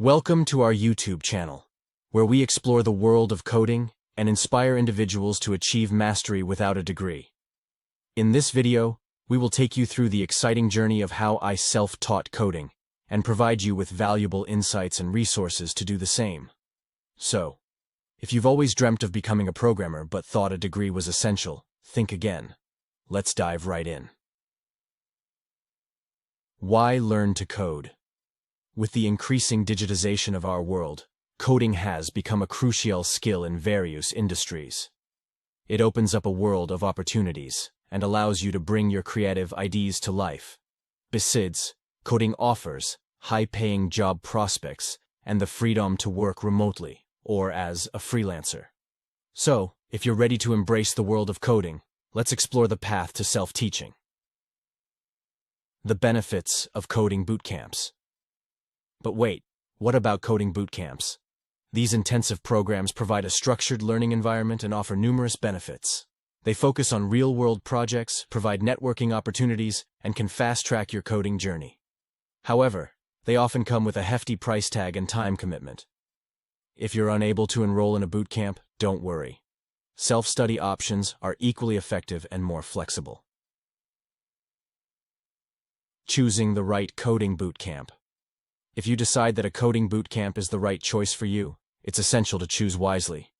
Welcome to our YouTube channel, where we explore the world of coding and inspire individuals to achieve mastery without a degree. In this video, we will take you through the exciting journey of how I self-taught coding and provide you with valuable insights and resources to do the same. So, if you've always dreamt of becoming a programmer but thought a degree was essential, think again. Let's dive right in. Why learn to code? With the increasing digitization of our world, coding has become a crucial skill in various industries. It opens up a world of opportunities and allows you to bring your creative ideas to life. Besides, coding offers high-paying job prospects and the freedom to work remotely or as a freelancer. So, if you're ready to embrace the world of coding, let's explore the path to self-teaching. The benefits of coding bootcamps. But wait, what about coding bootcamps? These intensive programs provide a structured learning environment and offer numerous benefits. They focus on real-world projects, provide networking opportunities, and can fast-track your coding journey. However, they often come with a hefty price tag and time commitment. If you're unable to enroll in a bootcamp, don't worry. Self-study options are equally effective and more flexible. Choosing the right coding bootcamp. If you decide that a coding bootcamp is the right choice for you, it's essential to choose wisely.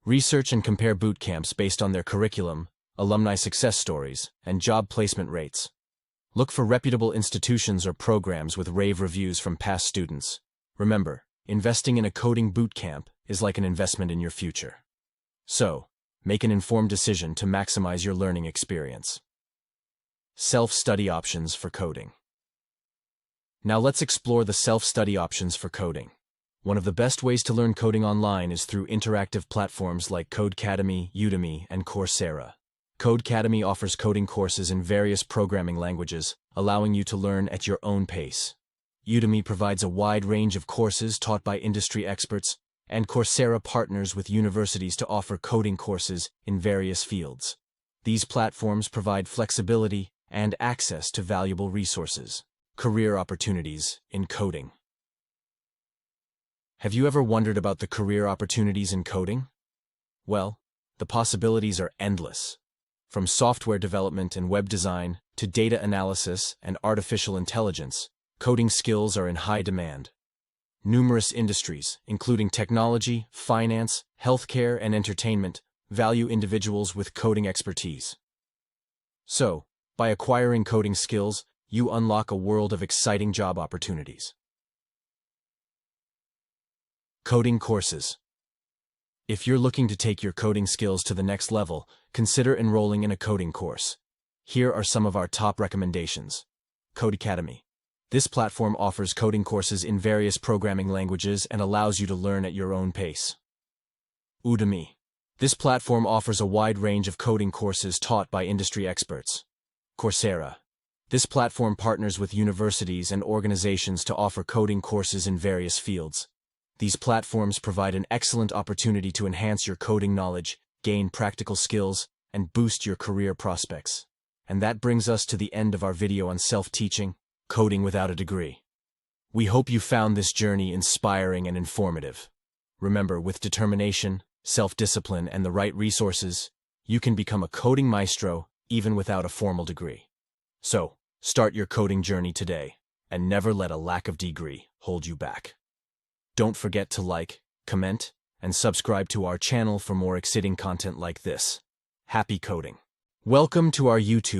Research and compare bootcamps based on their curriculum, alumni success stories, and job placement rates. Look for reputable institutions or programs with rave reviews from past students. Remember, investing in a coding bootcamp is like an investment in your future. So, make an informed decision to maximize your learning experience. Self-study options for coding. Now let's explore the self-study options for coding. One of the best ways to learn coding online is through interactive platforms like Codecademy, Udemy, and Coursera. Codecademy offers coding courses in various programming languages, allowing you to learn at your own pace. Udemy provides a wide range of courses taught by industry experts, and Coursera partners with universities to offer coding courses in various fields. These platforms provide flexibility and access to valuable resources. Career opportunities in coding. Have you ever wondered about the career opportunities in coding? Well, the possibilities are endless. From software development and web design to data analysis and artificial intelligence, coding skills are in high demand. Numerous industries, including technology, finance, healthcare, and entertainment, value individuals with coding expertise. So, by acquiring coding skills, you unlock a world of exciting job opportunities. Coding courses. If you're looking to take your coding skills to the next level, consider enrolling in a coding course. Here are some of our top recommendations. Codecademy. This platform offers coding courses in various programming languages and allows you to learn at your own pace. Udemy. This platform offers a wide range of coding courses taught by industry experts. Coursera. This platform partners with universities and organizations to offer coding courses in various fields. These platforms provide an excellent opportunity to enhance your coding knowledge, gain practical skills, and boost your career prospects. And that brings us to the end of our video on self-teaching, coding without a degree. We hope you found this journey inspiring and informative. Remember, with determination, self-discipline, and the right resources, you can become a coding maestro even without a formal degree. So, start your coding journey today, and never let a lack of degree hold you back. Don't forget to like, comment, and subscribe to our channel for more exciting content like this. Happy coding! Welcome to our YouTube